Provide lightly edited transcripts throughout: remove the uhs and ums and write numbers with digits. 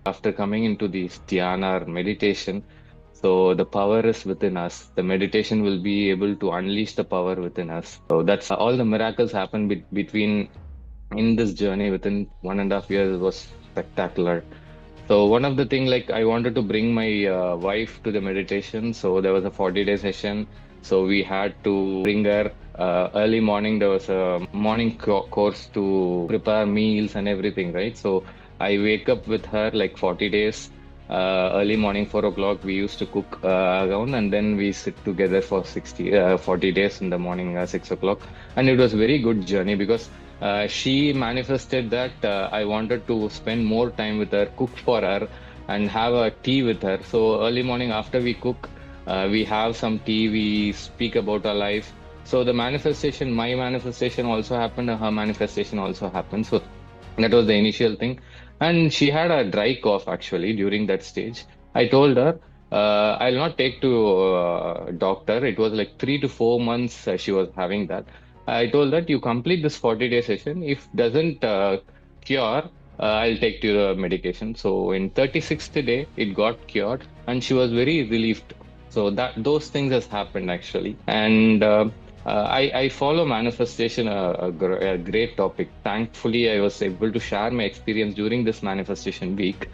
after coming into this dhyana or meditation, so the power is within us. The meditation will be able to unleash the power within us. So that's all the miracles happen between in this journey within 1.5 years was spectacular. So one of the thing like I wanted to bring my wife to the meditation. So there was a 40-day session. So we had to bring her early morning. There was a morning course to prepare meals and everything, right? So I wake up with her like 40 days. Early morning, 4 o'clock, we used to cook around, and then we sit together for 40 days in the morning, 6 o'clock. And it was very good journey because she manifested that I wanted to spend more time with her, cook for her, and have a tea with her. So early morning after we cook, we have some tea, we speak about our life. So the manifestation, my manifestation also happened, her manifestation also happened. So that was the initial thing. And she had a dry cough actually during that stage. I told her, I'll not take to doctor. It was like 3 to 4 months she was having that. I told that you complete this 40-day session. If doesn't cure, I'll take to the medication. So in 36th day, it got cured, and she was very relieved. So that those things has happened actually, and I follow manifestation, a great topic. Thankfully, I was able to share my experience during this manifestation week.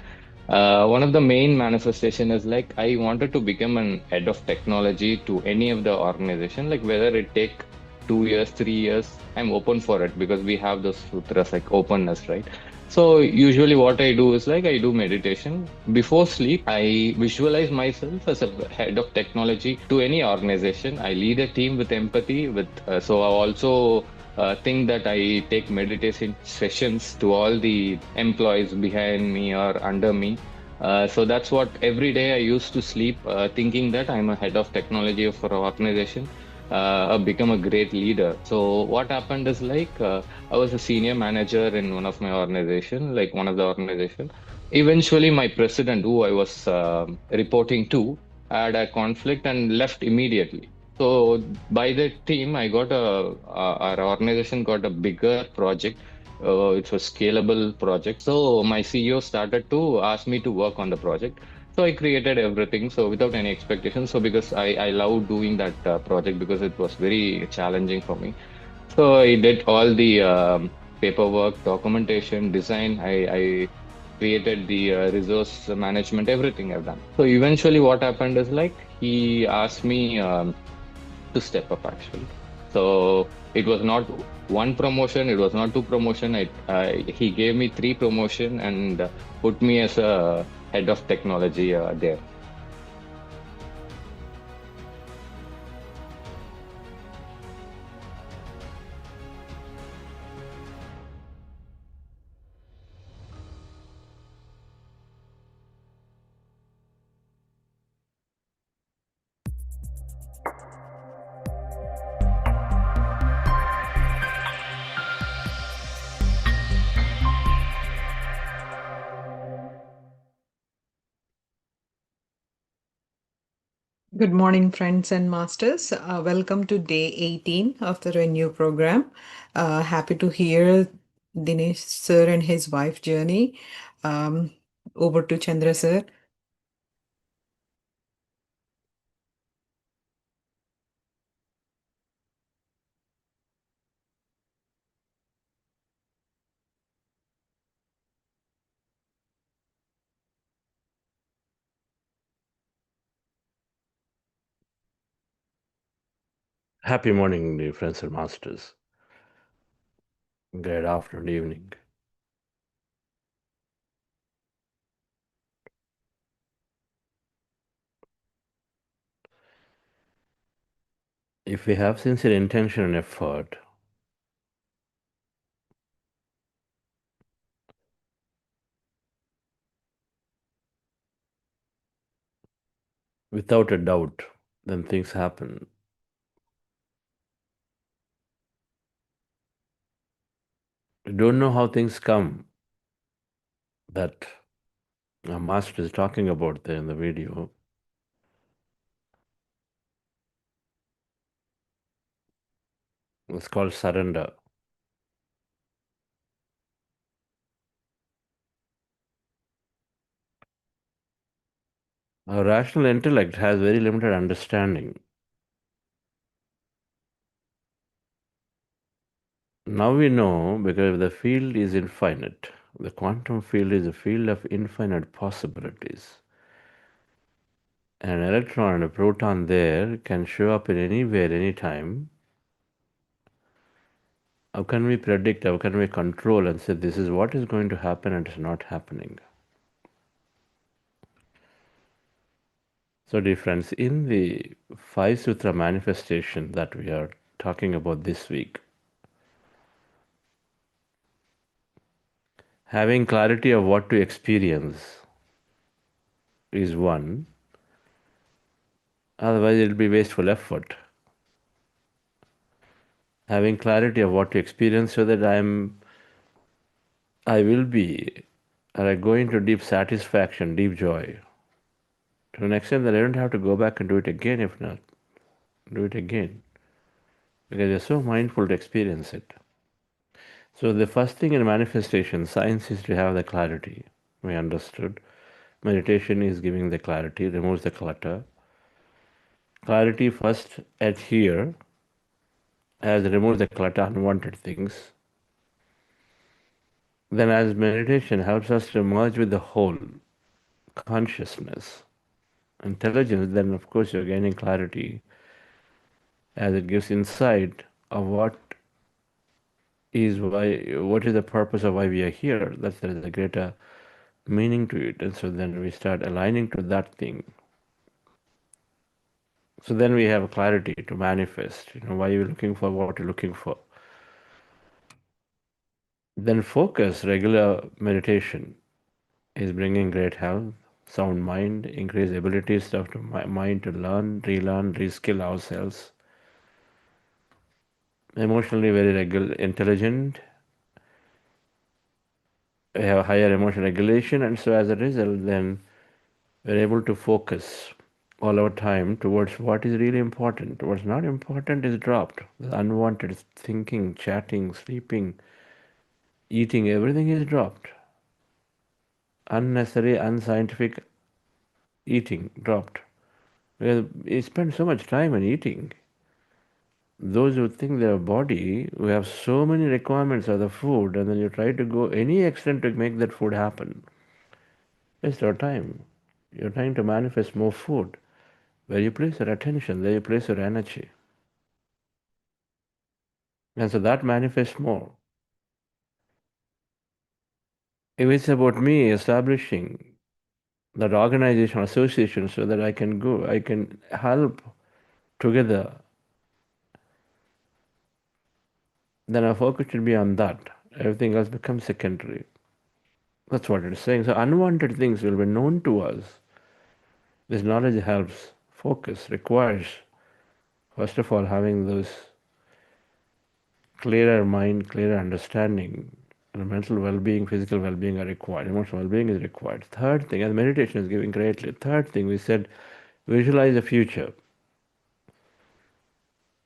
One of the main manifestation is like I wanted to become an head of technology to any of the organization, like whether it take 2 years, 3 years, I'm open for it because we have those sutras like openness, right? So usually what I do is like I do meditation. Before sleep, I visualize myself as a head of technology to any organization. I lead a team with empathy, so I also think that I take meditation sessions to all the employees behind me or under me. So that's what every day I used to sleep thinking that I'm a head of technology for an organization, become a great leader. So what happened is like I was a senior manager in one of my organization, like one of the organization. Eventually, my president, who I was reporting to, had a conflict and left immediately. So by the team, our organization got a bigger project. It was scalable project. So my CEO started to ask me to work on the project. So I created everything. So without any expectations. So because I love doing that project because it was very challenging for me. So I did all the paperwork, documentation, design. I created the resource management, everything I've done. So eventually, what happened is like he asked me to step up actually. So it was not one promotion, it was not two promotion. He gave me three promotion and put me as a head of technology there. Good morning, friends and masters. Welcome to day 18 of the Renew program. Happy to hear Dinesh sir and his wife journey. Um, Over to Chandra sir. Happy morning, dear friends and masters. Great afternoon, evening. If we have sincere intention and effort, without a doubt, then things happen. We don't know how things come that our master is talking about there in the video. It's called surrender. Our rational intellect has very limited understanding. Now we know because the field is infinite. The quantum field is a field of infinite possibilities. An electron and a proton there can show up in anywhere, anytime. How can we predict, how can we control and say this is what is going to happen and it's not happening? So dear friends, in the Five Sutra manifestation that we are talking about this week, having clarity of what to experience is one, otherwise it will be wasteful effort. Having clarity of what to experience so that I will be, or I go into deep satisfaction, deep joy, to an extent that I don't have to go back and do it again, if not, do it again. Because you're so mindful to experience it. So the first thing in manifestation, science is to have the clarity. We understood. Meditation is giving the clarity, removes the clutter. Clarity first at here, as removes the clutter, unwanted things. Then as meditation helps us to merge with the whole, consciousness, intelligence, then of course you're gaining clarity as it gives insight of what is the purpose of why we are here. That there is a greater meaning to it. And so then we start aligning to that thing. So then we have clarity to manifest, why you're looking for what you're looking for. Then focus, regular meditation is bringing great health, sound mind, increased abilities of the mind to learn, relearn, reskill ourselves. Emotionally very intelligent, we have higher emotional regulation, and so as a result, then we're able to focus all our time towards what is really important. What's not important is dropped. The unwanted thinking, chatting, sleeping, eating, everything is dropped. Unnecessary, unscientific eating dropped. Because we spend so much time on eating. Those who think their body, who have so many requirements of the food, and then you try to go any extent to make that food happen, waste your time. You're trying to manifest more food. Where you place your attention, there you place your energy. And so that manifests more. If it's about me establishing that organization, association, so that I can go, I can help together, then our focus should be on that. Everything else becomes secondary. That's what it is saying. So unwanted things will be known to us. This knowledge helps. Focus requires, first of all, having those clearer mind, clearer understanding. Mental well-being, physical well-being are required. Emotional well-being is required. Third thing, and meditation is giving greatly. Third thing, we said, visualize the future.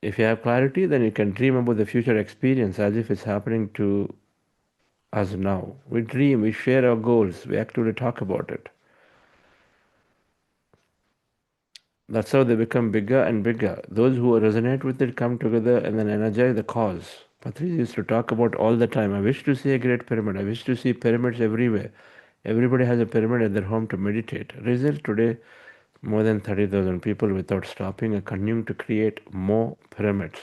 If you have clarity, then you can dream about the future experience as if it's happening to us now. We dream, we share our goals, we actively talk about it. That's how they become bigger and bigger. Those who resonate with it come together and then energize the cause. Patriji used to talk about all the time. I wish to see a great pyramid. I wish to see pyramids everywhere. Everybody has a pyramid at their home to meditate. Result today, more than 30,000 people without stopping are continuing to create more pyramids.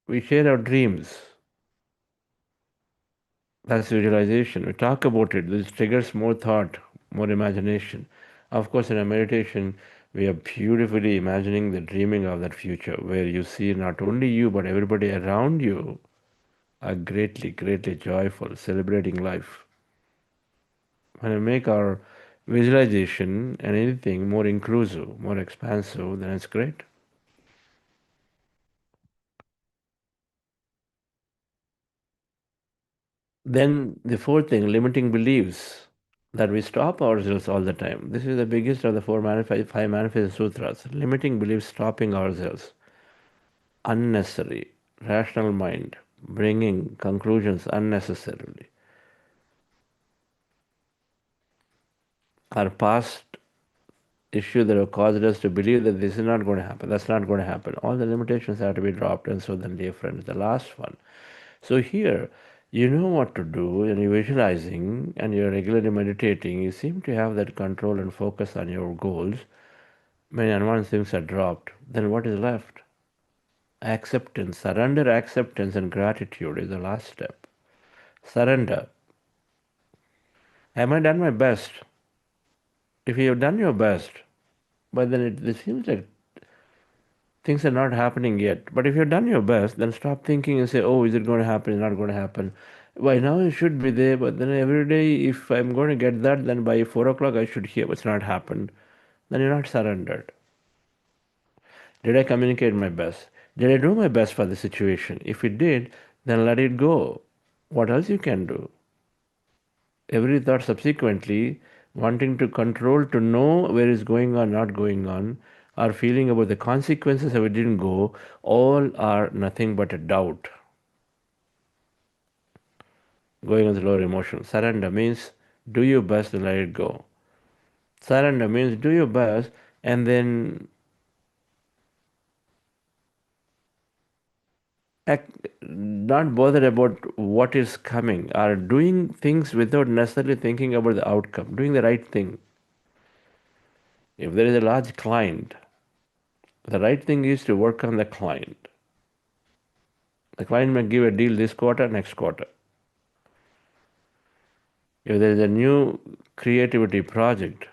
We share our dreams. That's visualization. We talk about it. This triggers more thought, more imagination. Of course, in a meditation, we are beautifully imagining the dreaming of that future where you see not only you but everybody around you are greatly, greatly joyful, celebrating life. When we make our visualization and anything more inclusive, more expansive, then it's great. Then the fourth thing, limiting beliefs, that we stop ourselves all the time. This is the biggest of the five manifest sutras. Limiting beliefs, stopping ourselves. Unnecessary, rational mind, bringing conclusions unnecessarily. our past issue that have caused us to believe that this is not going to happen, that's not going to happen. All the limitations have to be dropped, and so then, dear friends, the last one. So here, you know what to do, and you're visualizing, and you're regularly meditating. You seem to have that control and focus on your goals. Many advanced things are dropped. Then what is left? Acceptance, surrender, acceptance, and gratitude is the last step. Surrender. Have I done my best? If you have done your best, but then it seems like things are not happening yet. But if you've done your best, then stop thinking and say, oh, is it going to happen? Is it not going to happen? By now it should be there, but then every day, if I'm going to get that, then by 4 o'clock I should hear what's not happened. Then you're not surrendered. Did I communicate my best? Did I do my best for the situation? If it did, then let it go. What else you can do? Every thought subsequently, wanting to control, to know where is going on, not going on, or feeling about the consequences if it didn't go, all are nothing but a doubt. Going on the lower emotion. Surrender means do your best and let it go. Surrender means do your best and then not bother about what is coming, or doing things without necessarily thinking about the outcome, doing the right thing. If there is a large client, the right thing is to work on the client. The client may give a deal this quarter, next quarter. If there is a new creativity project,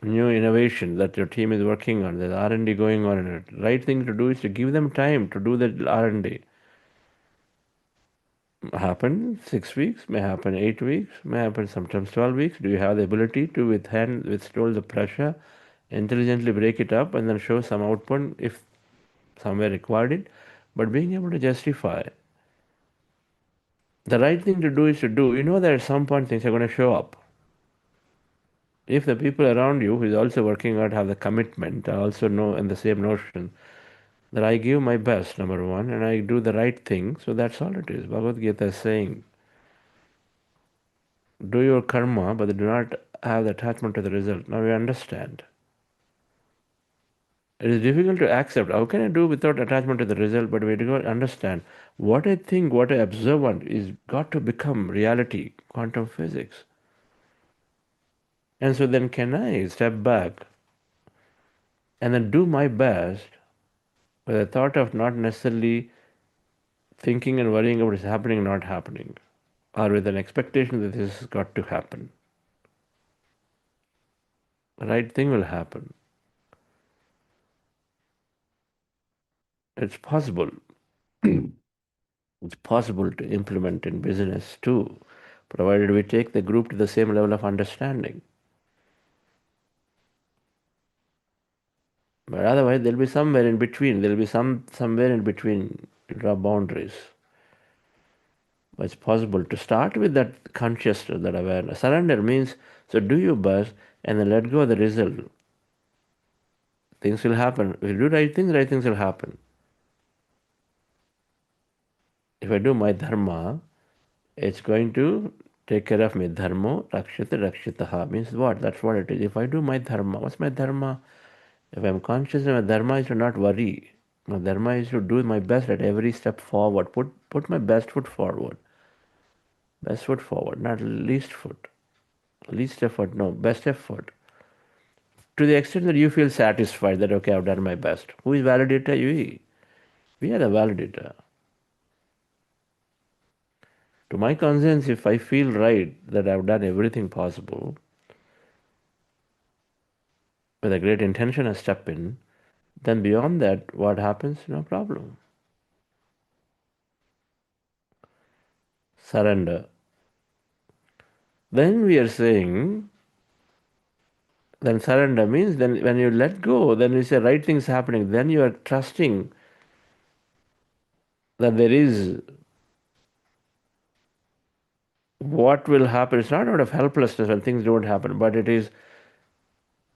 new innovation that your team is working on, there's R&D going on, and the right thing to do is to give them time to do the R&D. Happen 6 weeks, may happen 8 weeks, may happen sometimes 12 weeks. Do you have the ability to withstand the pressure, intelligently break it up, and then show some output if somewhere required it? But being able to justify the right thing to do is to do. You know that at some point things are going to show up. If the people around you who is also working out have the commitment, I also know in the same notion that I give my best, number one, and I do the right thing, so that's all it is. Bhagavad Gita is saying, do your karma, but do not have the attachment to the result. Now we understand. It is difficult to accept. How can I do without attachment to the result? But we do not understand. What I think, what I observe on is got to become reality, quantum physics. And so then can I step back and then do my best with a thought of not necessarily thinking and worrying about what's happening and not happening, or with an expectation that this has got to happen. The right thing will happen. It's possible. It's possible to implement in business too, provided we take the group to the same level of understanding. But otherwise, there'll be somewhere in between. There'll be somewhere in between to draw boundaries. But it's possible to start with that consciousness, that awareness. Surrender means, so do your best and then let go of the result. Things will happen. If you do right things will happen. If I do my dharma, it's going to take care of me. Dharmo rakshita rakshitaha means what? That's what it is. If I do my dharma, what's my dharma? If I'm conscious, my dharma is to not worry. My dharma is to do my best at every step forward. Put my best foot forward. Best foot forward, not least foot. Least effort, no, best effort. To the extent that you feel satisfied that, okay, I've done my best. Who is validator? You. We are the validator. To my conscience, if I feel right that I've done everything possible, with a great intention I step in, then beyond that, what happens? No problem. Surrender. Then we are saying, then surrender means then when you let go, then you say right things happening, then you are trusting that there is what will happen. It's not out of helplessness when things don't happen, but it is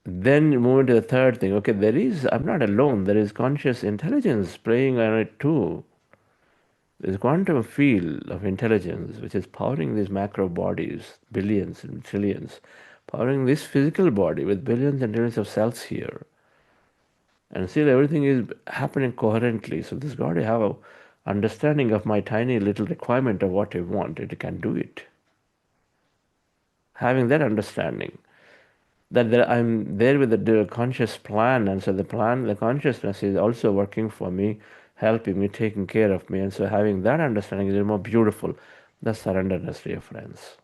then moving to the third thing. Okay, I'm not alone. There is conscious intelligence playing on it too. There's a quantum field of intelligence which is powering these macro bodies, billions and trillions, powering this physical body with billions and trillions of cells here. And still everything is happening coherently. So this got to have a understanding of my tiny little requirement of what I want. It can do it. Having that understanding, that I'm there with the conscious plan, and so the plan, the consciousness is also working for me, helping me, taking care of me, and so having that understanding is more beautiful. That's surrenderness, dear friends.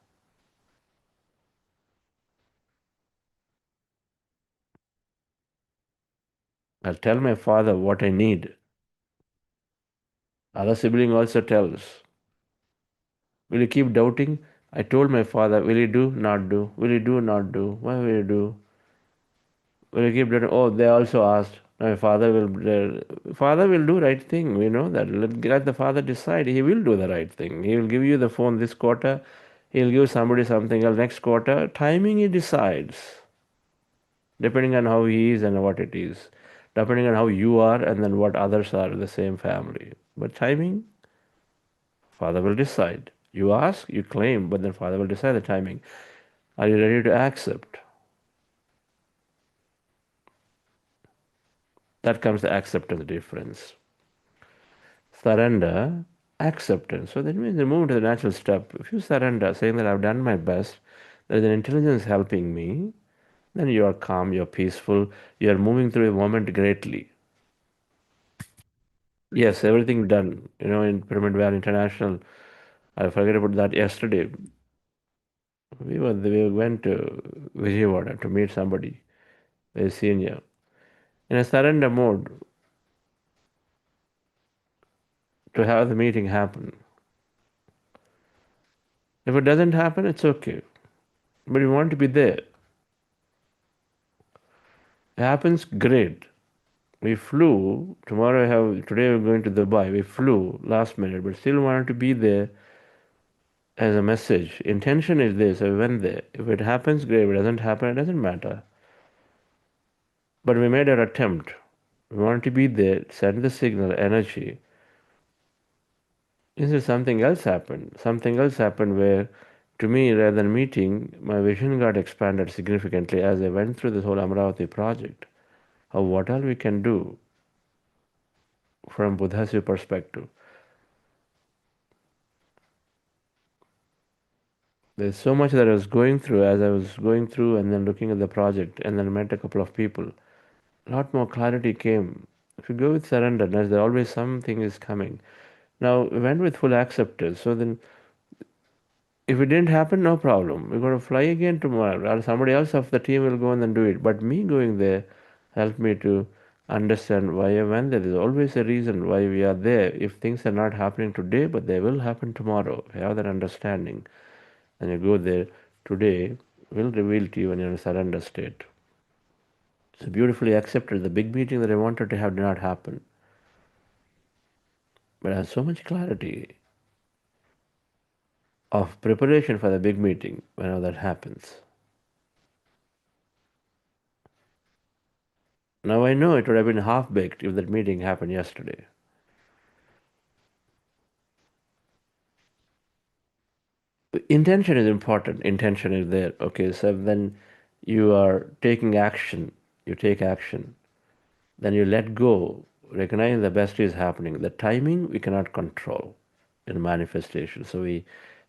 I'll tell my father what I need. Other sibling also tells. Will you keep doubting? I told my father, will you do, not do? Will you do, not do? Why will you do? Will you keep doubting? Oh, they also asked. My father will do right thing. We know that. Let the father decide. He will do the right thing. He will give you the phone this quarter. He'll give somebody something else next quarter. Timing he decides, depending on how he is and what it is, depending on how you are and then what others are in the same family. But timing, Father will decide. You ask, you claim, but then Father will decide the timing. Are you ready to accept? That comes the acceptance difference. Surrender, acceptance. So that means you move to the natural step. If you surrender, saying that I've done my best, there's an intelligence helping me, then you are calm, you're peaceful, you are moving through a moment greatly. Yes, everything done. In Pyramid Valley International, I forgot about that yesterday. We went to Vijayawada to meet somebody, very senior. In a surrender mode, to have the meeting happen. If it doesn't happen, it's okay. But we want to be there. It happens, great. We flew, today we're going to Dubai. We flew last minute, but still wanted to be there as a message. Intention is this, I went there. If it happens, great. If it doesn't happen, it doesn't matter. But we made our attempt. We wanted to be there, send the signal, energy. Instead, something else happened. Something else happened where, to me, rather than meeting, my vision got expanded significantly as I went through this whole Amaravati project. Of what all we can do from BuddhaCEO perspective. There's so much that I was going through as I was going through and then looking at the project and then met a couple of people. A lot more clarity came. If you go with surrenderness, there always something is coming. Now, we went with full acceptance. So then, if it didn't happen, no problem. We're going to fly again tomorrow, or somebody else of the team will go and then do it. But me going there helped me to understand why I went there. There's always a reason why we are there. If things are not happening today, but they will happen tomorrow. If you have that understanding, and you go there today, will reveal to you when you're in a surrender state. So beautifully accepted. The big meeting that I wanted to have did not happen. But I have so much clarity of preparation for the big meeting whenever that happens. Now I know it would have been half-baked if that meeting happened yesterday. Intention is important. Intention is there. Okay, so then you are taking action. You take action. Then you let go, recognize the best is happening. The timing we cannot control in manifestation. So we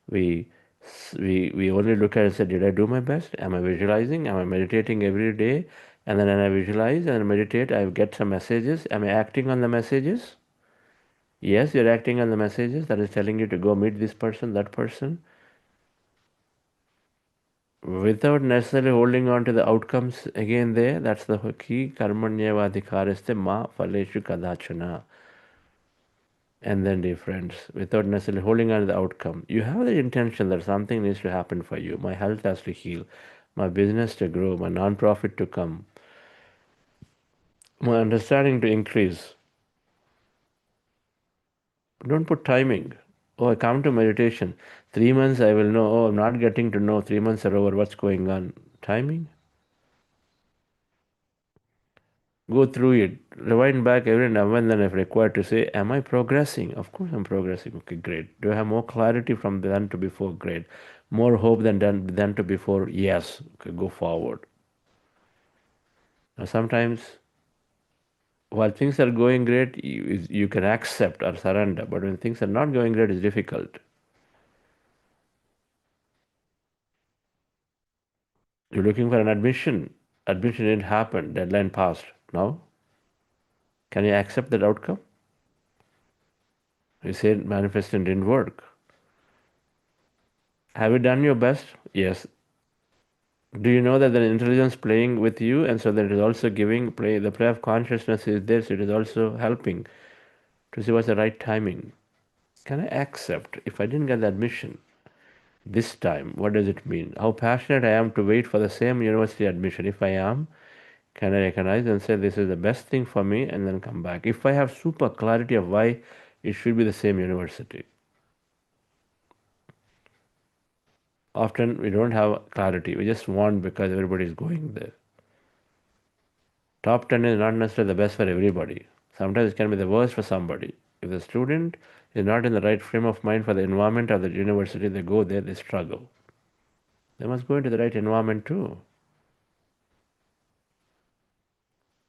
we only look at it and say, did I do my best? Am I visualizing? Am I meditating every day? And then when I visualize and meditate, I get some messages. Am I acting on the messages? Yes, you're acting on the messages that is telling you to go meet this person, that person, without necessarily holding on to the outcomes again there. That's the key. Karmanyavadhikaraste ma phaleshu kadachana. And then, dear friends, without necessarily holding on to the outcome, you have the intention that something needs to happen for you. My health has to heal, my business to grow, my non-profit to come, my understanding to increase. Don't put timing. Oh, I come to meditation. 3 months I will know. Oh, I'm not getting to know. 3 months are over. What's going on? Timing? Go through it. Rewind back every now and then if required to say, am I progressing? Of course I'm progressing. Okay, great. Do I have more clarity from then to before? Great. more hope than to before. Yes, okay, go forward. Now sometimes while things are going great, you can accept or surrender, but when things are not going great, it's difficult. You're looking for an admission. Admission didn't happen. Deadline passed. Now, can you accept that outcome? You said manifesting didn't work. Have you done your best? Yes. Do you know that there is intelligence playing with you, and so that it is also giving play? The play of consciousness is there, so it is also helping to see what's the right timing. Can I accept if I didn't get the admission this time? What does it mean? How passionate I am to wait for the same university admission. If I am, can I recognize and say this is the best thing for me and then come back? If I have super clarity of why it should be the same university. Often we don't have clarity. We just want because everybody is going there. Top 10 is not necessarily the best for everybody. Sometimes it can be the worst for somebody. If the student is not in the right frame of mind for the environment of the university, they go there, they struggle. They must go into the right environment too.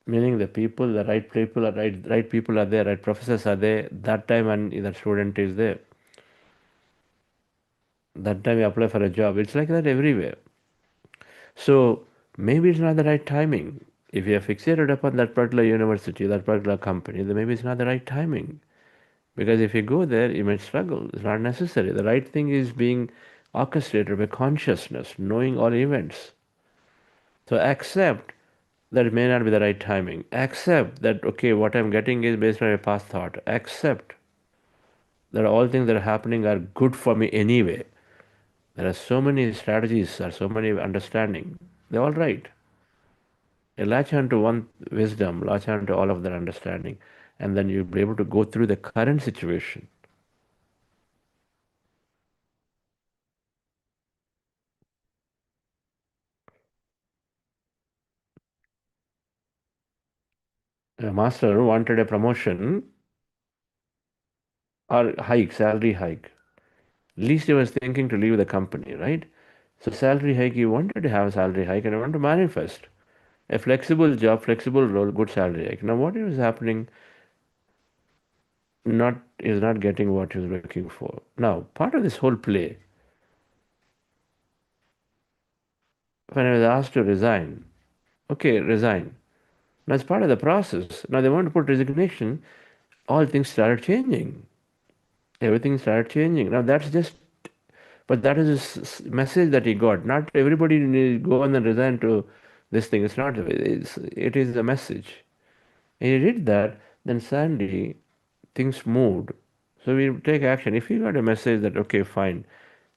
Meaning the people, the right people are right people are there, right professors are there, that time when the student is there. That time you apply for a job. It's like that everywhere. So maybe it's not the right timing. If you are fixated upon that particular university, that particular company, then maybe it's not the right timing. Because if you go there, you might struggle. It's not necessary. The right thing is being orchestrated by consciousness, knowing all events. So accept that it may not be the right timing. Accept that, okay, what I'm getting is based on a past thought. Accept that all things that are happening are good for me anyway. There are so many strategies, there are so many understanding. They're all right. You latch onto one wisdom, latch onto all of that understanding, and then you'll be able to go through the current situation. A master wanted a promotion or hike, salary hike. Least he was thinking to leave the company, right? So salary hike, he wanted to have a salary hike and he wanted to manifest a flexible job, flexible role, good salary hike. Now what is happening? Not is not getting what he was looking for. Now part of this whole play, when I was asked to resign, okay, resign. Now as part of the process, now they want to put resignation, all things started changing. Everything started changing. Now that's just, but that is a message that he got. Not everybody need go on and resign to this thing. It's not. It is a message. And he did that. Then suddenly things moved. So we take action. If you got a message that okay, fine,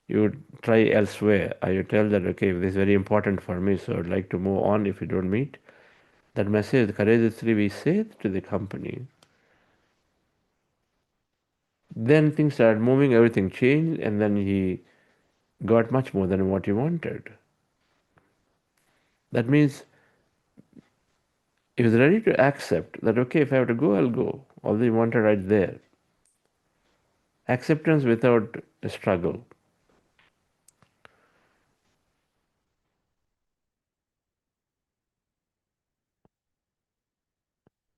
you try elsewhere, or you tell that okay, this is very important for me, so I'd like to move on. If you don't meet that message, courageously we say to the company. Then things started moving. Everything changed, and then he got much more than what he wanted. That means he was ready to accept that, okay, if I have to go, I'll go. Although he wanted right there. Acceptance without a struggle.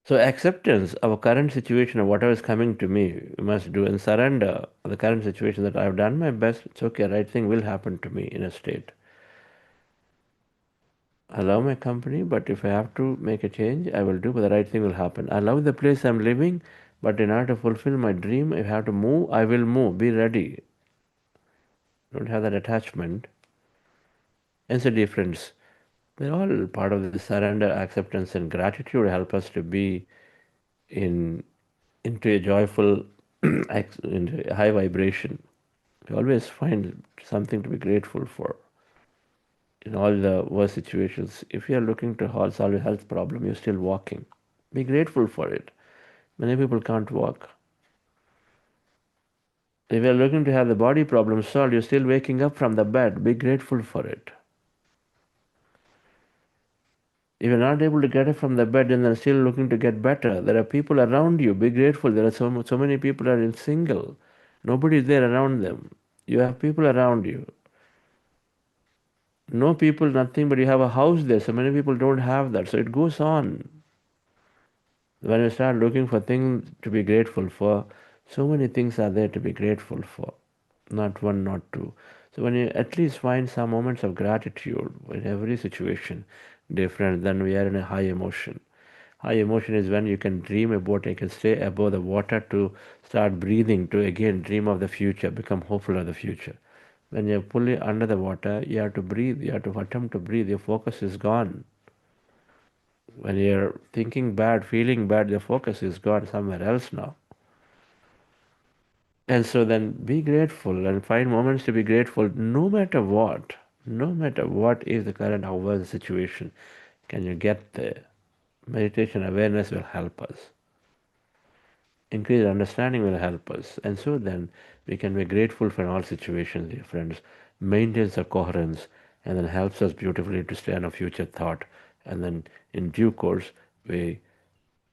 So acceptance of a current situation of whatever is coming to me, we must do and surrender the current situation that I've done my best. It's okay, right thing will happen to me in a state. I love my company, but if I have to make a change, I will do, but the right thing will happen. I love the place I'm living, but in order to fulfill my dream, if I have to move, I will move. Be ready. Don't have that attachment. It's a difference. They're all part of the surrender, acceptance, and gratitude help us to be into a joyful, into a high vibration. We always find something to be grateful for. In all the worst situations, if you are looking to solve a health problem, you're still walking. Be grateful for it. Many people can't walk. If you're looking to have the body problem solved, you're still waking up from the bed. Be grateful for it. If you're not able to get up from the bed and then still looking to get better, there are people around you. Be grateful. There are so many people are in single. Nobody is there around them. You have people around you. No people, nothing, but you have a house there. So many people don't have that. So it goes on. When you start looking for things to be grateful for, so many things are there to be grateful for. Not one, not two. So when you at least find some moments of gratitude in every situation different, then we are in a high emotion. High emotion is when you can dream about, you can stay above the water to start breathing, to again dream of the future, become hopeful of the future. When you're fully under the water, you have to breathe, you have to attempt to breathe, your focus is gone. When you're thinking bad, feeling bad, your focus is gone somewhere else now. And so then be grateful and find moments to be grateful no matter what. No matter what is the current, however the situation, can you get there? Meditation awareness will help us. Increased understanding will help us. And so then we can be grateful for all situations, dear friends, maintains a coherence, and then helps us beautifully to stay on a future thought. And then in due course, we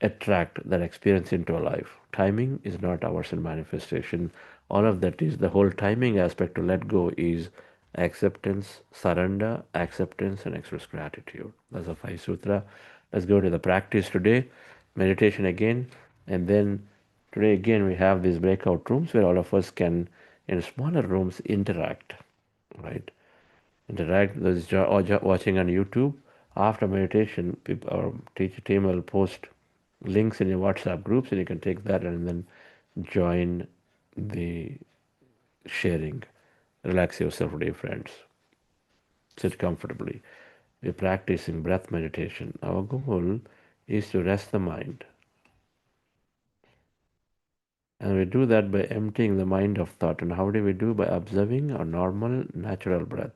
attract that experience into our life. Timing is not ours in manifestation. All of that is the whole timing aspect to let go is acceptance, surrender, acceptance, and express gratitude. That's a five sutra. Let's go to the practice today. Meditation again, and then today again we have these breakout rooms where all of us can, in smaller rooms, interact. Right? Interact. Those watching on YouTube after meditation, people, our teacher team will post links in your WhatsApp groups, and you can take that and then join the sharing. Relax yourself, dear friends. Sit comfortably. We're practicing breath meditation. Our goal is to rest the mind. And we do that by emptying the mind of thought. And how do we do? By observing our normal, natural breath.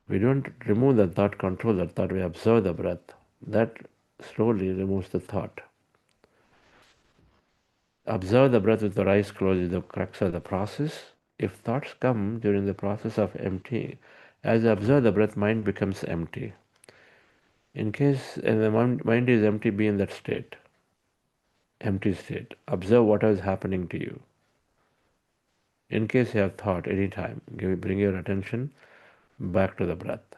We don't remove the thought, control the thought, we observe the breath. That slowly removes the thought. Observe the breath with the eyes closed is the crux of the process. If thoughts come during the process of emptying, as you observe the breath, mind becomes empty. In case and the mind is empty, be in that state, empty state. Observe what is happening to you. In case you have thought anytime, bring your attention back to the breath.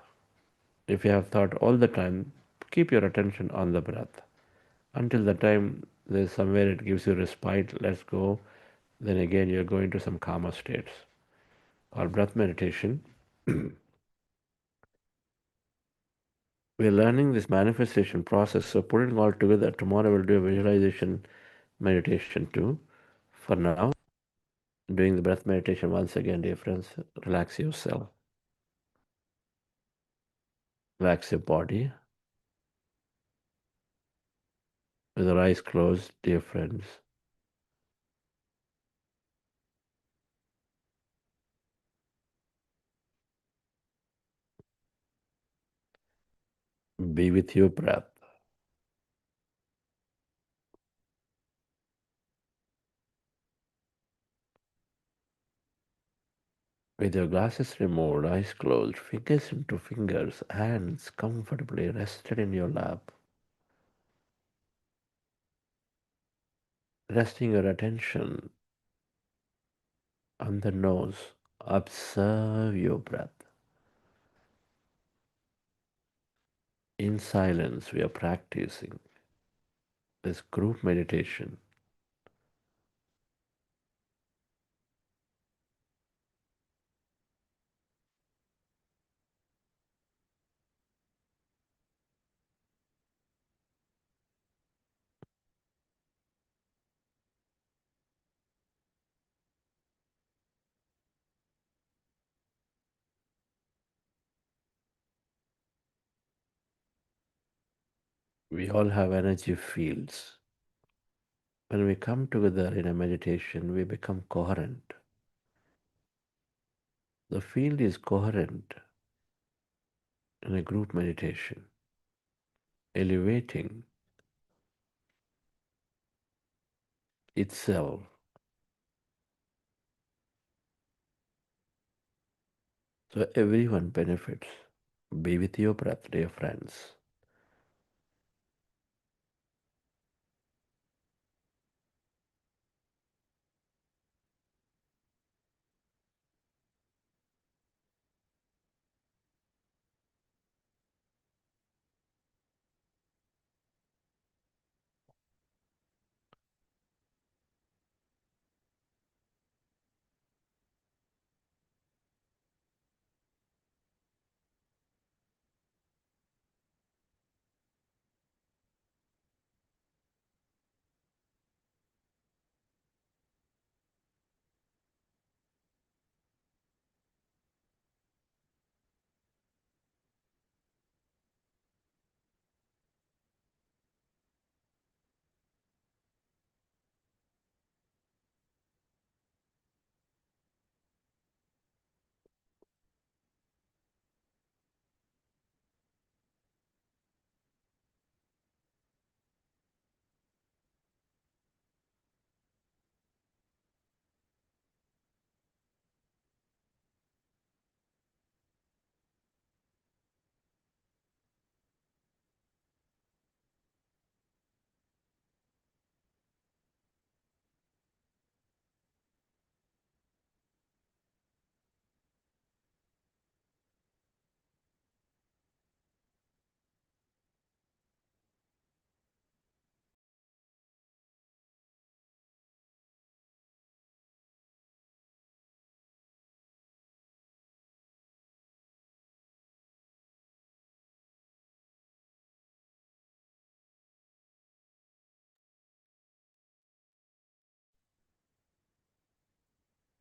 If you have thought all the time, keep your attention on the breath. Until the time there's somewhere it gives you respite, let's go, then again you're going to some calmer states. Or breath meditation. We're learning this manifestation process, so putting it all together, tomorrow we'll do a visualization meditation too. For now, doing the breath meditation once again, dear friends, relax yourself. Relax your body. With your eyes closed, dear friends. Be with your breath. With your glasses removed, eyes closed, fingers into fingers, hands comfortably rested in your lap. Resting your attention on the nose, observe your breath. In silence, we are practicing this group meditation. We all have energy fields. When we come together in a meditation, we become coherent. The field is coherent in a group meditation, elevating itself. So everyone benefits. Be with your breath, dear friends.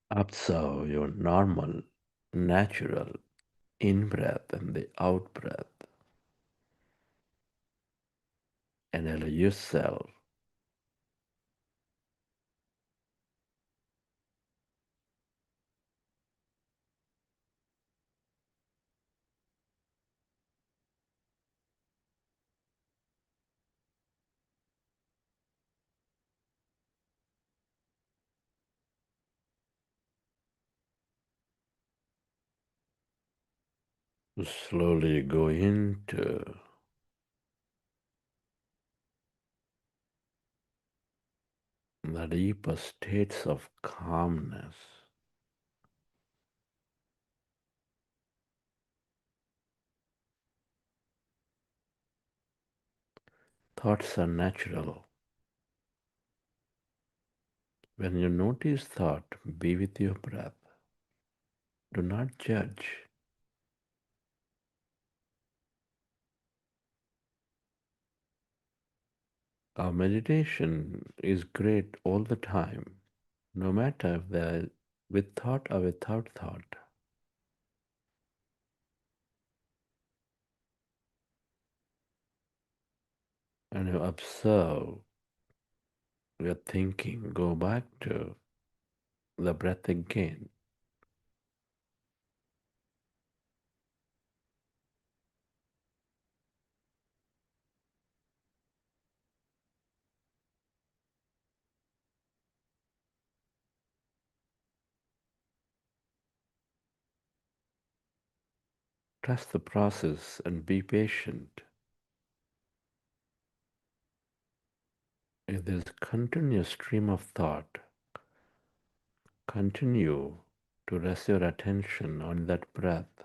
Observe your normal, natural in breath and the out breath, and allow yourself to slowly go into the deeper states of calmness. Thoughts are natural. When you notice thought, be with your breath. Do not judge. Our meditation is great all the time, no matter if they're with thought or without thought. And you observe your thinking, go back to the breath again. Trust the process and be patient. If there's a continuous stream of thought, continue to rest your attention on that breath.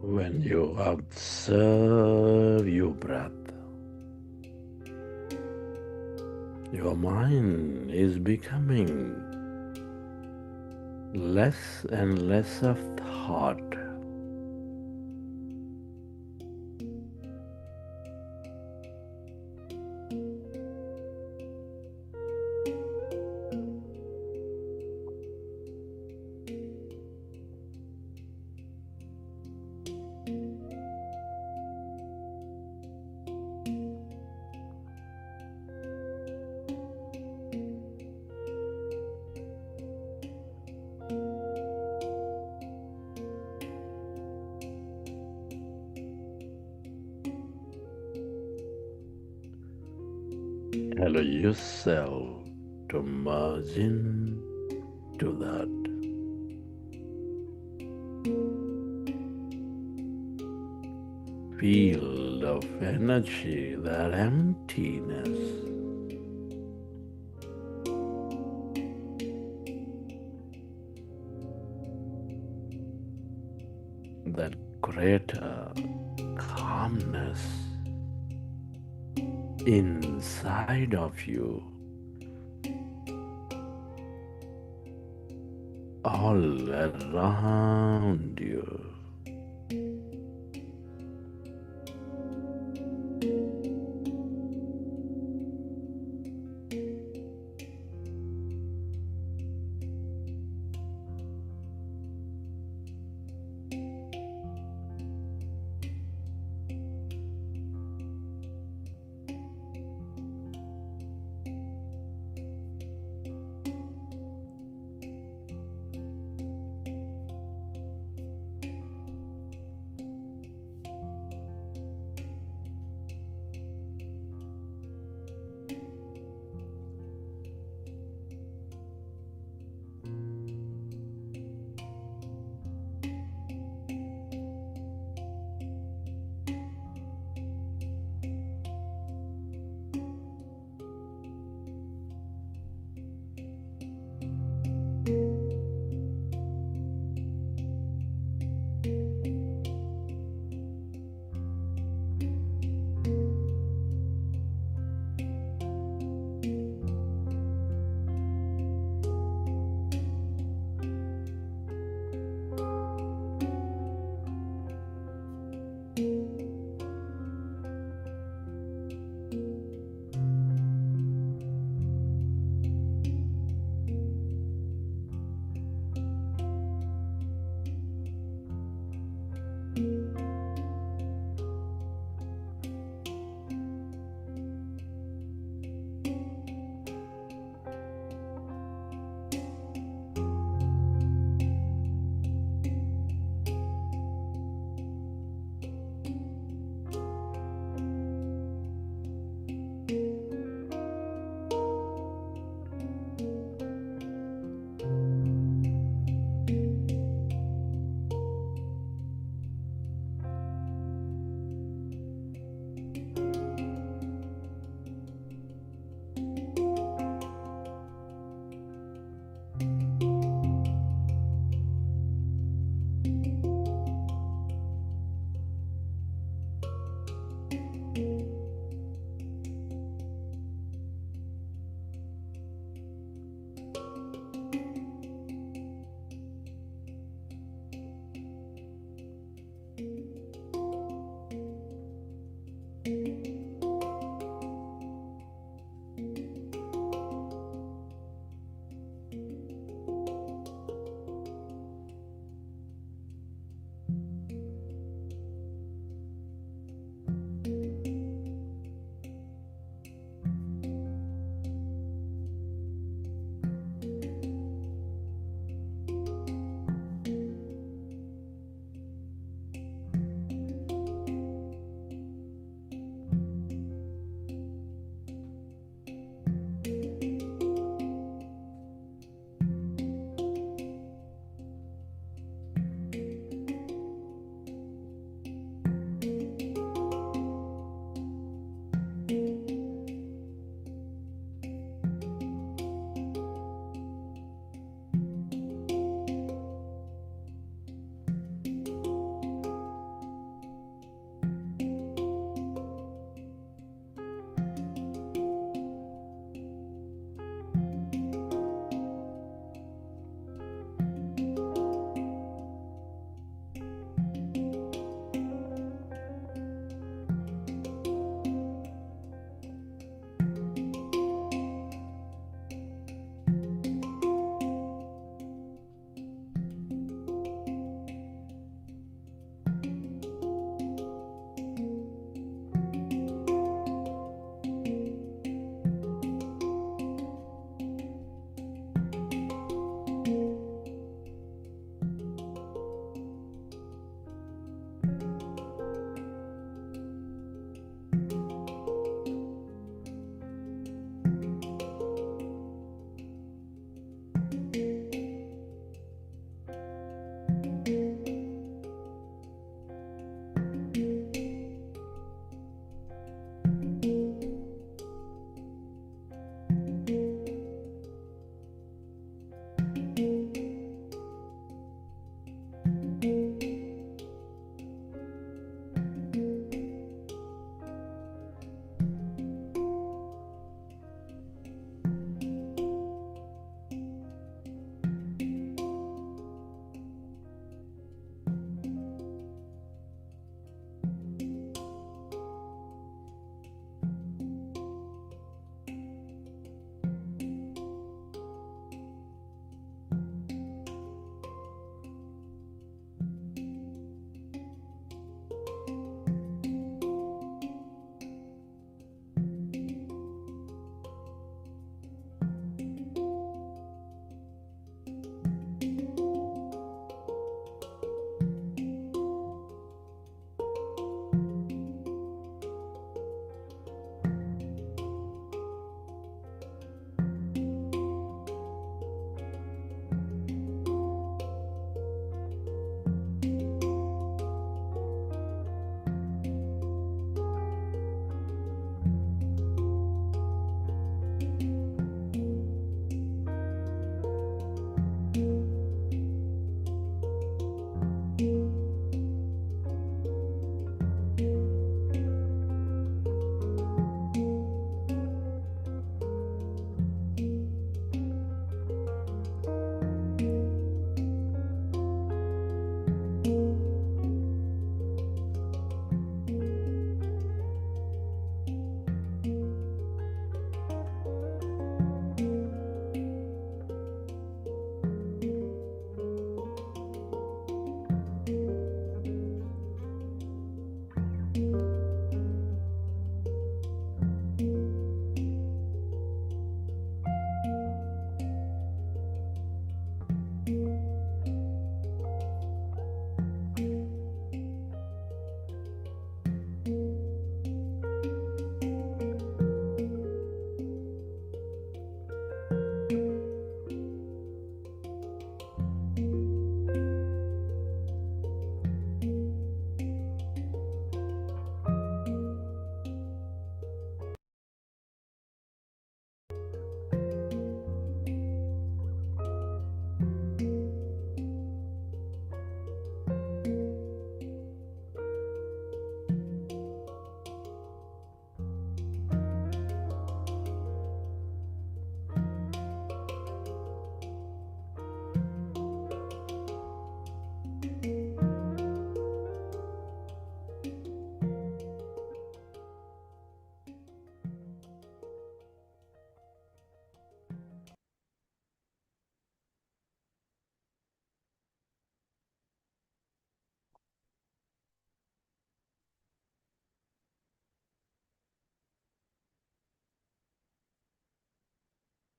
when you observe your breath, your mind is becoming less and less of thought. Allow yourself to merge into that field of energy, that emptiness, that greater calmness inside of you, all around you.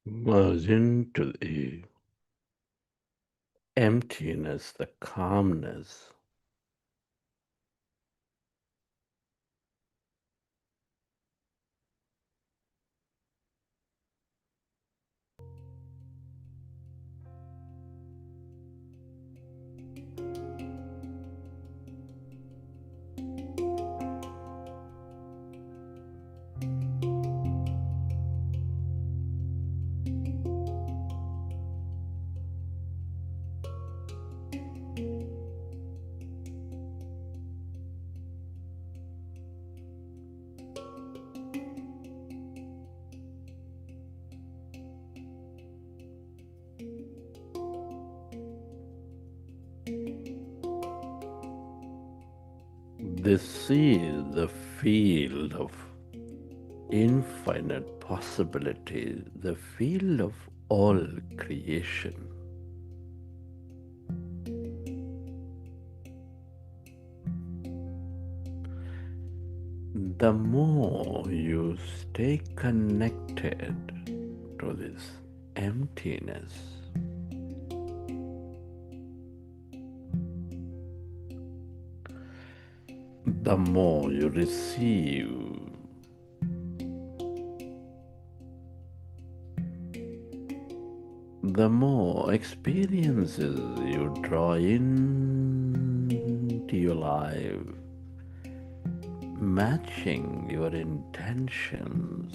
Merge into the emptiness, the calmness. This is the field of infinite possibilities, the field of all creation. The more you stay connected to this emptiness, the more you receive, the more experiences you draw into your life, matching your intentions.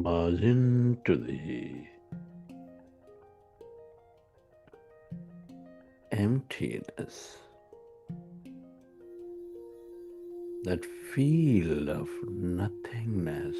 merge into the emptiness, that field of nothingness.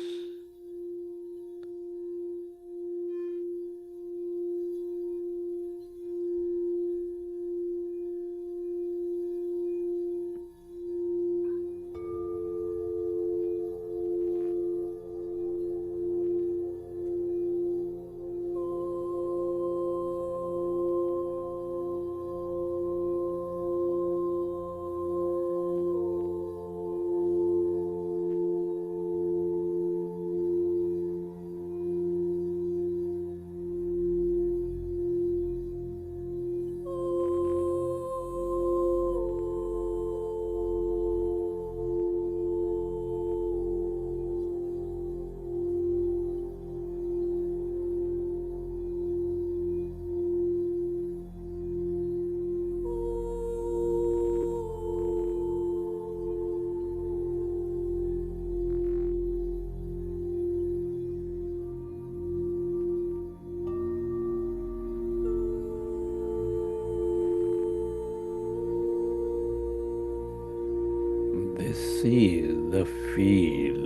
This is the field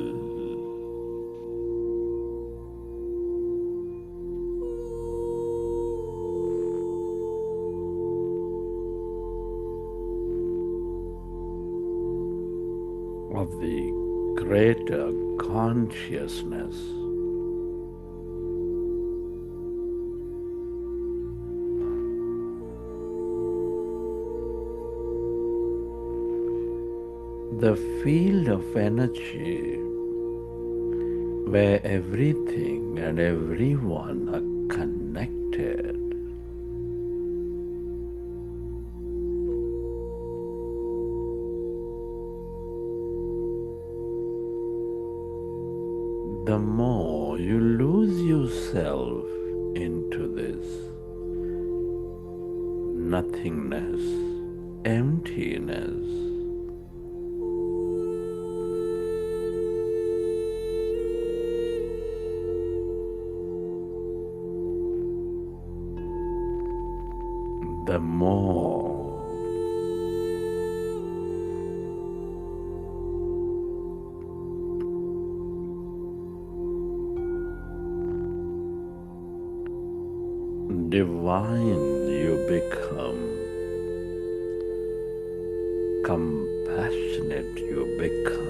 of the greater consciousness. The field of energy where everything and everyone are connected. The more you lose yourself into this nothingness, emptiness, the more divine you become, compassionate you become.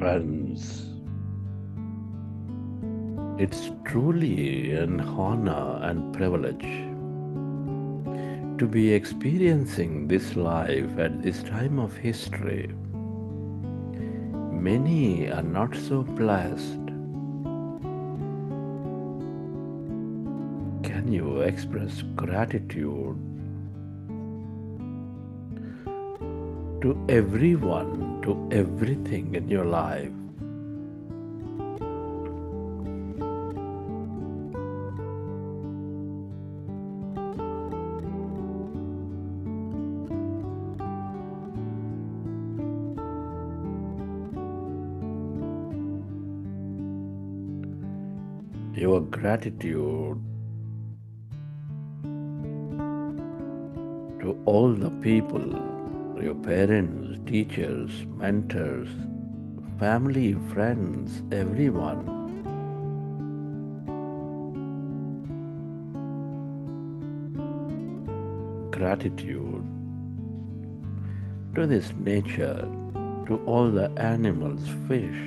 Friends, it's truly an honor and privilege to be experiencing this life at this time of history. Many are not so blessed. Can you express gratitude to everyone, to everything in your life? Your gratitude to all the people, your parents, teachers, mentors, family, friends, everyone. Gratitude to this nature, to all the animals, fish,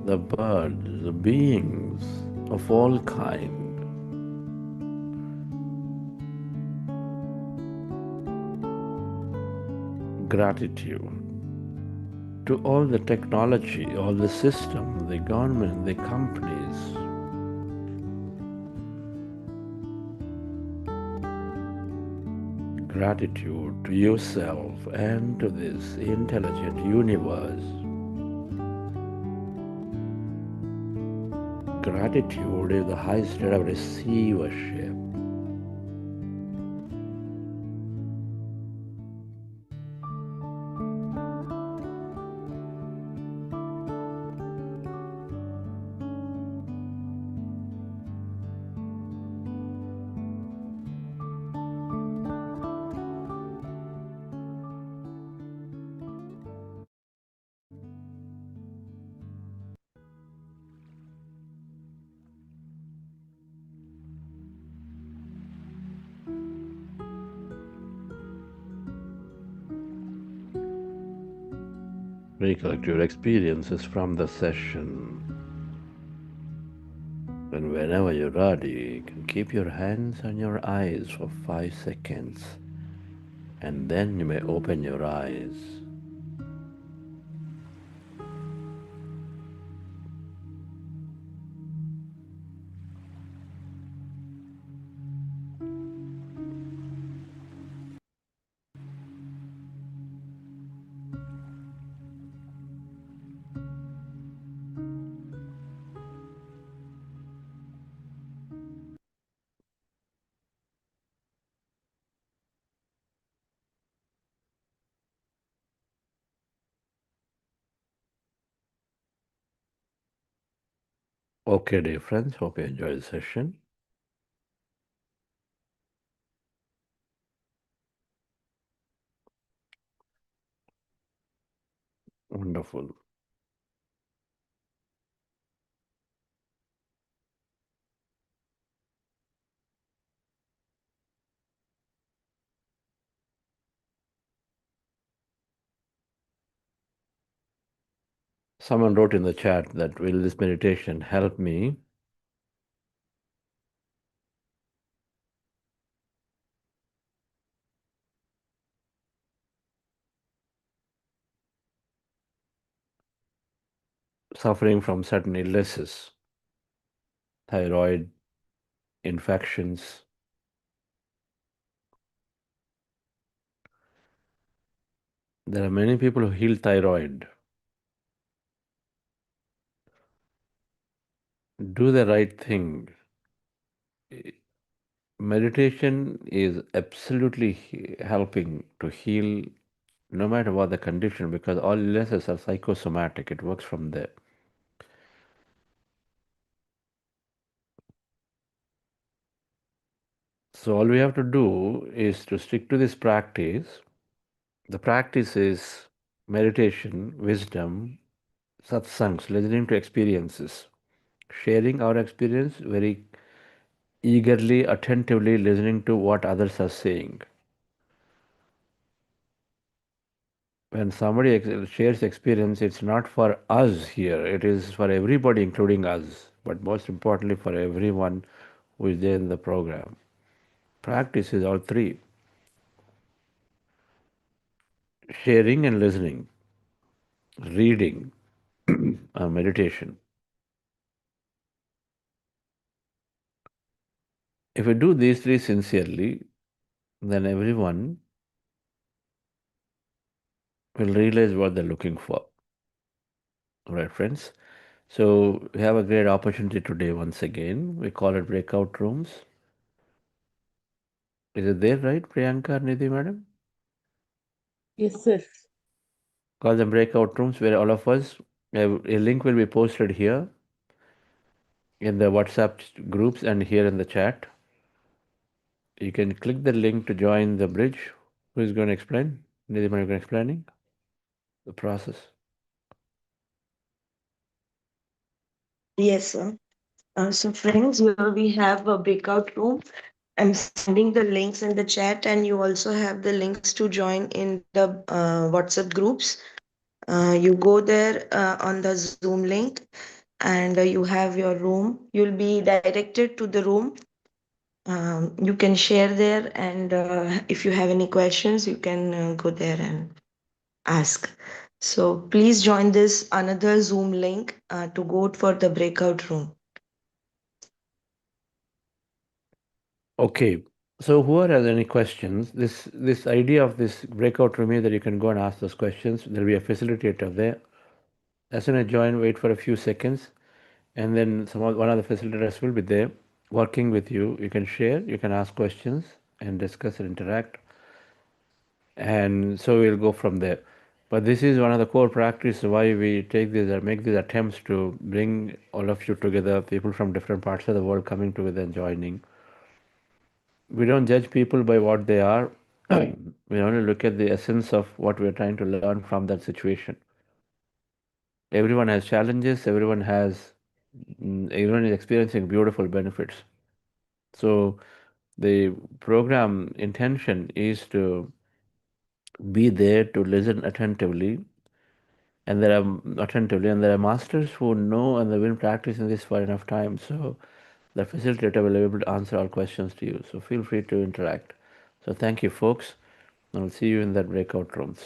the birds, the beings of all kind. Gratitude to all the technology, all the system, the government, the companies. Gratitude to yourself and to this intelligent universe. Gratitude is the highest state of receivership. Recollect your experiences from the session. And whenever you're ready, you can keep your hands on your eyes for 5 seconds. And then you may open your eyes. Okay, dear friends, hope you enjoyed the session. Wonderful. Someone wrote in the chat that will this meditation help me suffering from certain illnesses, thyroid infections. There are many people who heal thyroid. Do the right thing. Meditation is absolutely helping to heal no matter what the condition, because all illnesses are psychosomatic. It works from there. So all we have to do is to stick to this practice. The practice is meditation, wisdom, satsangs, listening to experiences, sharing our experience very eagerly, attentively listening to what others are saying. when somebody shares experience, it's not for us here, it is for everybody, including us, but most importantly, for everyone who is there in the program. Practice is all three: sharing and listening, reading, and meditation. If we do these three sincerely, then everyone will realize what they're looking for. All right, friends. So we have a great opportunity today once again. We call it breakout rooms. Is it there, right, Priyanka, Nidhi, madam? Yes, sir. Call them breakout rooms where all of us, a link will be posted here in the WhatsApp groups and here in the chat. You can click the link to join the bridge. Who is going to explain? Nidhi, madam, explaining the process. Yes, sir. So, friends, here we have a breakout room. I'm sending the links in the chat, and you also have the links to join in the WhatsApp groups. You go there on the Zoom link, and you have your room. You'll be directed to the room. You can share there, and if you have any questions, you can go there and ask. So, please join this another Zoom link to go for the breakout room. Okay. So whoever has any questions, this idea of this breakout room is that you can go and ask those questions. There'll be a facilitator there. As soon as I join, wait for a few seconds, and then one of the facilitators will be there working with you. You can share, you can ask questions and discuss and interact, and so we'll go from there. But this is one of the core practices why we take these or make these attempts to bring all of you together, people from different parts of the world coming together and joining. We don't judge people by what they are. We only look at the essence of what we're trying to learn from that situation. Everyone has challenges, everyone is experiencing beautiful benefits. So the program intention is to be there to listen attentively, and there are masters who know and they've been practicing this for enough time. So the facilitator will be able to answer all questions to you. So feel free to interact. So thank you, folks. I'll see you in that breakout rooms.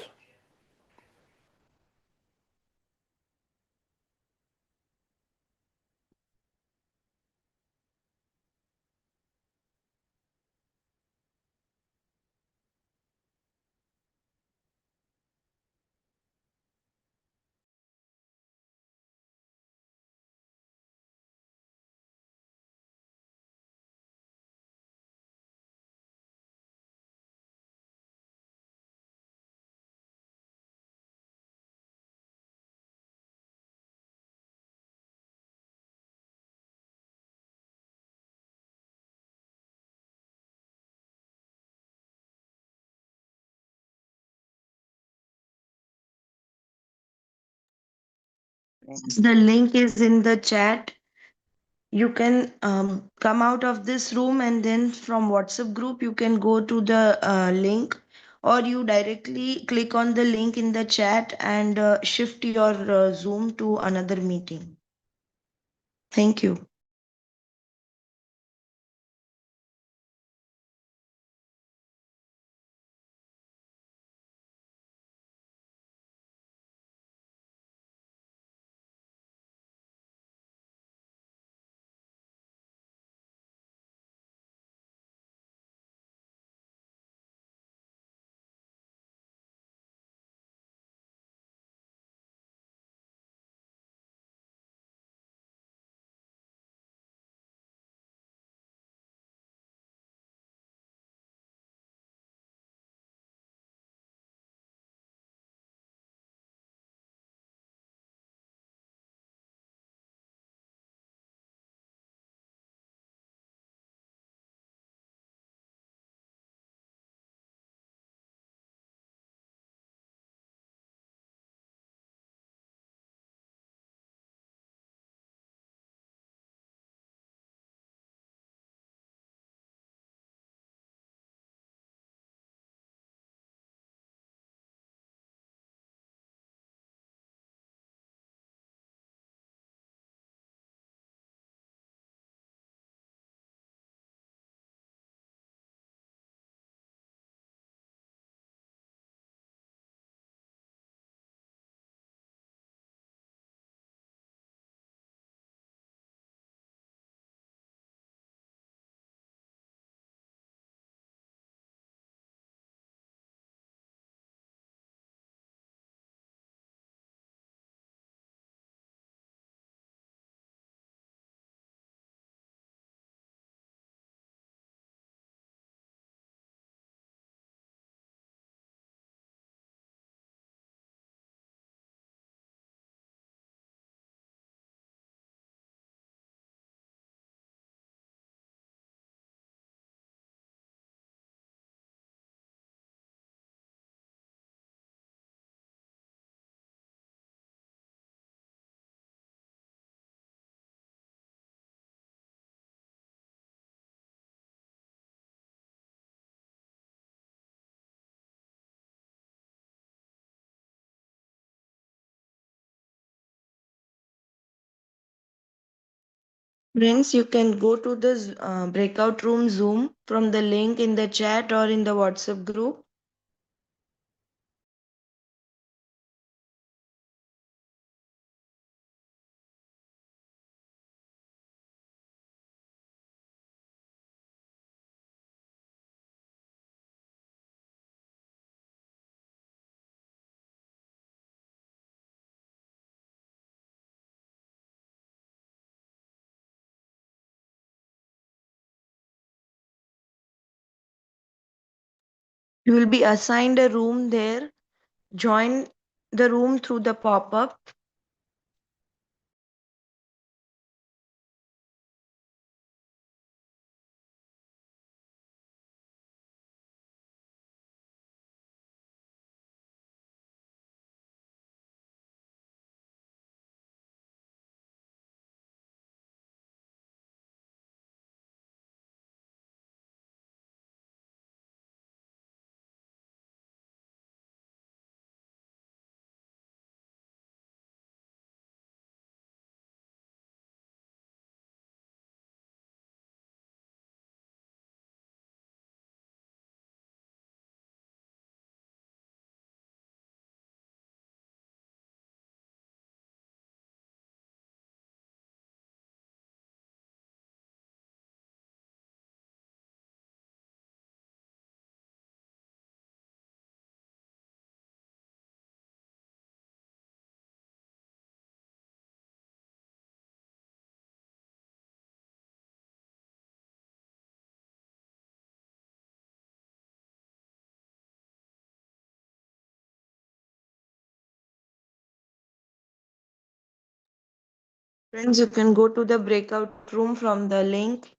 The link is in the chat. You can come out of this room, and then from WhatsApp group you can go to the link, or you directly click on the link in the chat and shift your Zoom to another meeting. Thank you. Friends, you can go to the breakout room Zoom from the link in the chat or in the WhatsApp group. You will be assigned a room there. Join the room through the pop-up. Friends, you can go to the breakout room from the link.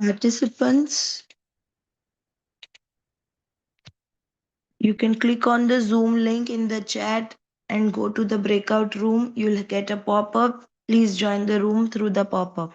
Participants, you can click on the Zoom link in the chat and go to the breakout room. You'll get a pop-up. Please join the room through the pop-up.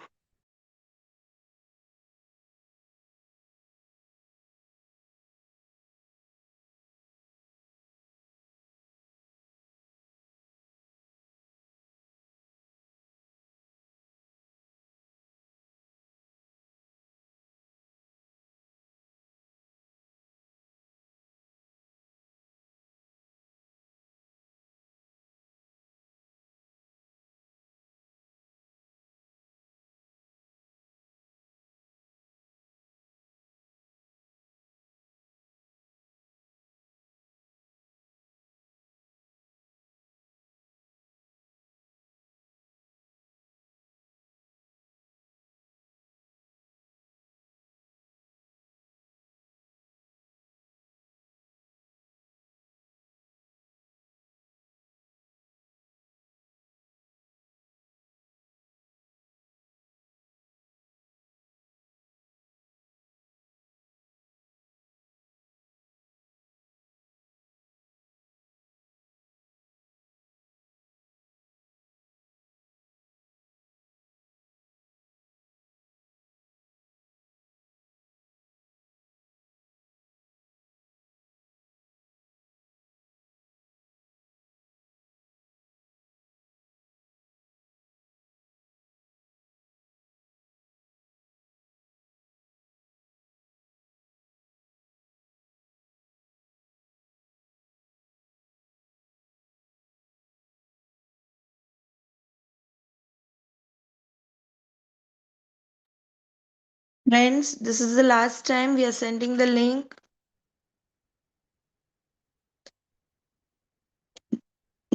Friends, this is the last time we are sending the link.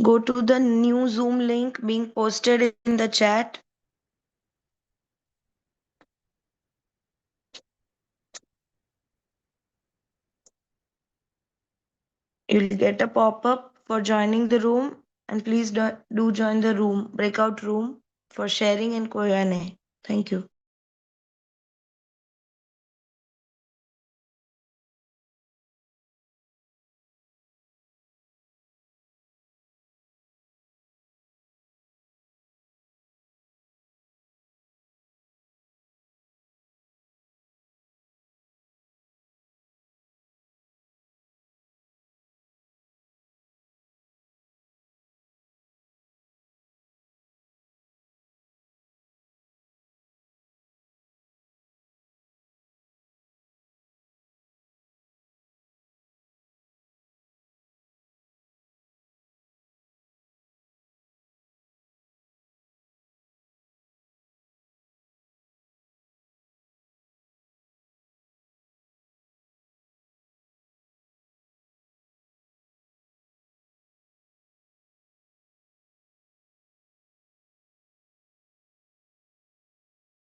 Go to the new Zoom link being posted in the chat. You'll get a pop-up for joining the room, and please do join the room, breakout room, for sharing and Q&A. Thank you.